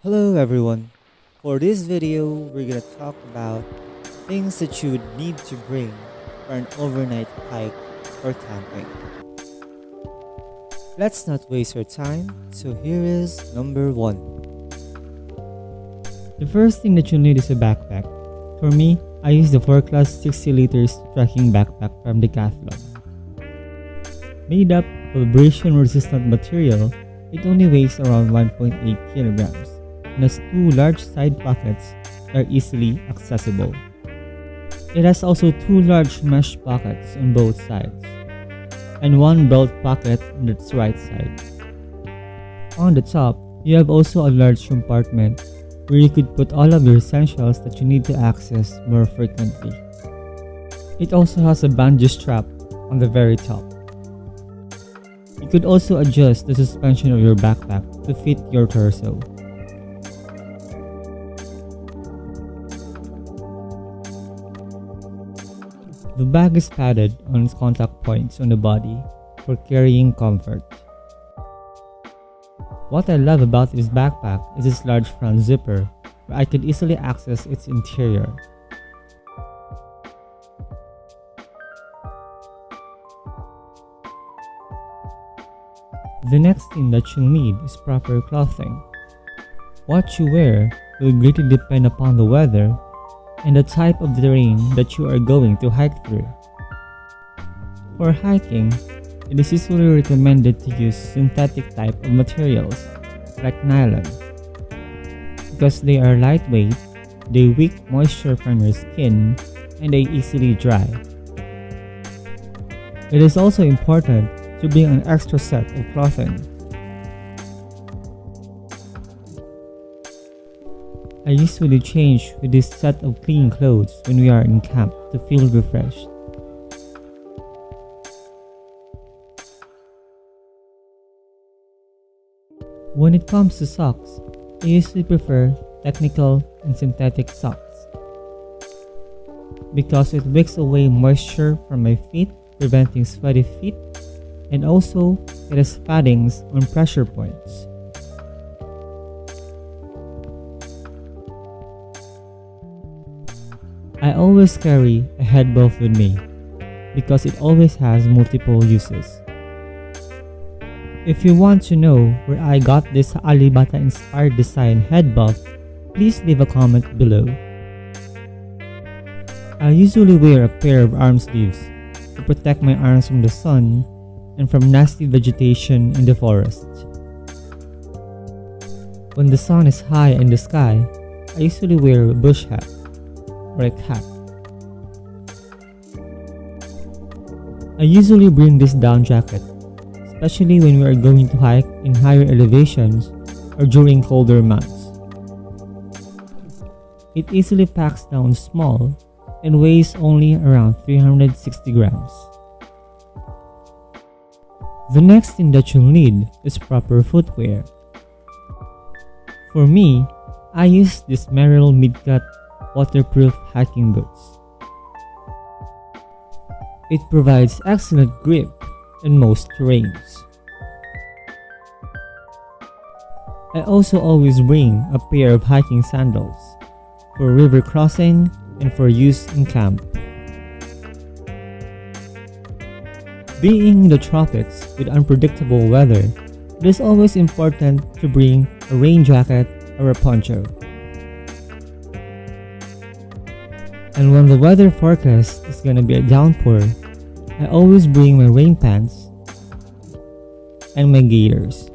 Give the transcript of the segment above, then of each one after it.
Hello everyone. For this video, we're gonna talk about things that you would need to bring for an overnight hike or camping. Let's not waste our time, so here is number 1. The first thing that you'll need is a backpack. For me, I use the 4 Class 60 liters trekking backpack from Decathlon. Made up of abrasion-resistant material, it only weighs around 1.8 kilograms and has 2 large side pockets that are easily accessible. It has also 2 large mesh pockets on both sides and 1 belt pocket on its right side. On the top, you have also a large compartment where you could put all of your essentials that you need to access more frequently. It also has a bungee strap on the very top. You could also adjust the suspension of your backpack to fit your torso. The bag is padded on its contact points on the body for carrying comfort. What I love about this backpack is its large front zipper, where I could easily access its interior. The next thing that you'll need is proper clothing. What you wear will greatly depend upon the weather and the type of terrain that you are going to hike through. For hiking, it is usually recommended to use synthetic type of materials like nylon. Because they are lightweight, they wick moisture from your skin and they easily dry. It is also important to bring an extra set of clothing. I usually change with this set of clean clothes when we are in camp to feel refreshed. When it comes to socks, I usually prefer technical and synthetic socks because it wicks away moisture from my feet, preventing sweaty feet, and also it has paddings on pressure points. I always carry a head buff with me because it always has multiple uses. If you want to know where I got this Alibata inspired design head buff, please leave a comment below. I usually wear a pair of arm sleeves to protect my arms from the sun and from nasty vegetation in the forest. When the sun is high in the sky, I usually wear a bush hat or a cap. I usually bring this down jacket, especially when we are going to hike in higher elevations or during colder months. It easily packs down small and weighs only around 360 grams. The next thing that you'll need is proper footwear. For me, I use this Merrell mid-cut waterproof hiking boots. It provides excellent grip in most terrains. I also always bring a pair of hiking sandals for river crossing and for use in camp. Being in the tropics with unpredictable weather, it is always important to bring a rain jacket or a poncho. And when the weather forecast is gonna be a downpour, I always bring my rain pants and my gaiters.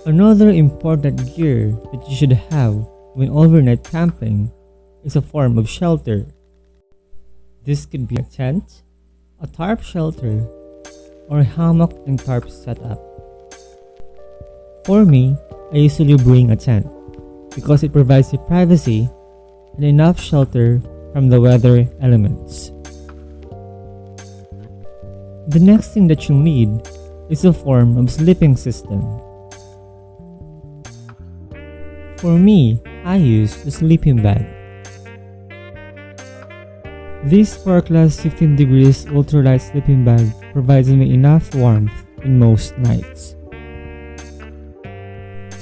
Another important gear that you should have when overnight camping is a form of shelter. This could be a tent, a tarp shelter, or a hammock and tarp setup. For me, I usually bring a tent because it provides the privacy and enough shelter from the weather elements. The next thing that you'll need is a form of sleeping system. For me, I use the sleeping bag. This 4 Class 15 degrees ultralight sleeping bag provides me enough warmth in most nights.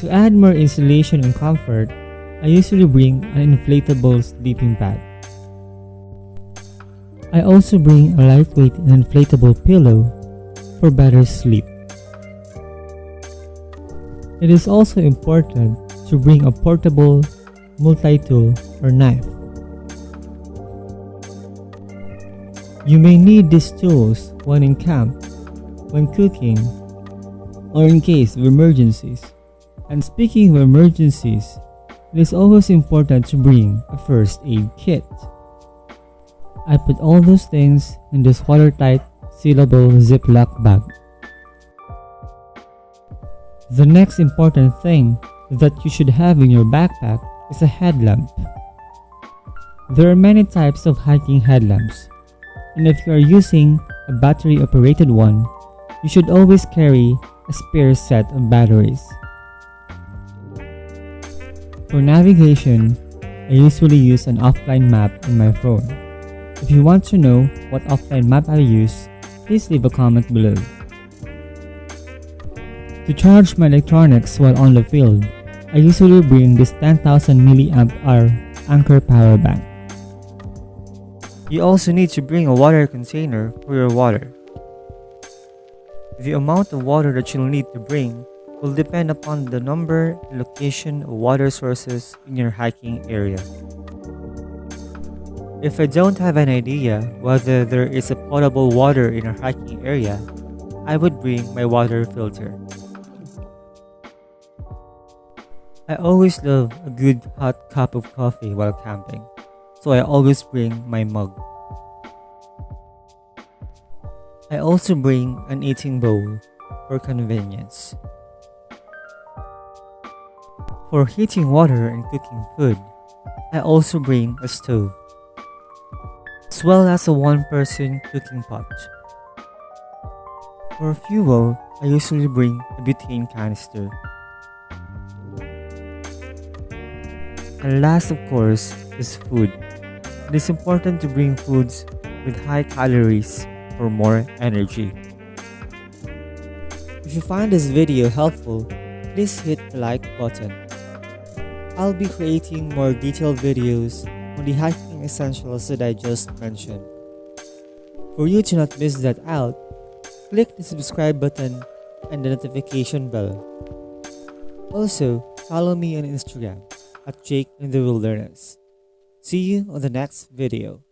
To add more insulation and comfort, I usually bring an inflatable sleeping pad. I also bring a lightweight and inflatable pillow for better sleep. It is also important to bring a portable multi-tool or knife. You may need these tools when in camp, when cooking, or in case of emergencies. And speaking of emergencies, it is always important to bring a first aid kit. I put all those things in this watertight, sealable Ziploc bag. The next important thing that you should have in your backpack is a headlamp. There are many types of hiking headlamps, and if you are using a battery-operated one, you should always carry a spare set of batteries. For navigation, I usually use an offline map in my phone. If you want to know what offline map I use, please leave a comment below. To charge my electronics while on the field, I usually bring this 10,000 mAh Anchor power bank. You also need to bring a water container for your water. The amount of water that you'll need to bring will depend upon the number and location of water sources in your hiking area. If I don't have an idea whether there is a potable water in our hiking area, I would bring my water filter. I always love a good hot cup of coffee while camping, so I always bring my mug. I also bring an eating bowl for convenience. For heating water and cooking food, I also bring a stove, as well as a one-person cooking pot. For fuel, I usually bring a butane canister. And last, of course, is food. It is important to bring foods with high calories for more energy. If you find this video helpful, please hit the like button. I'll be creating more detailed videos on the hiking essentials that I just mentioned. For you to not miss that out, click the subscribe button and the notification bell. Also, follow me on Instagram at Jake in the Wilderness. See you on the next video.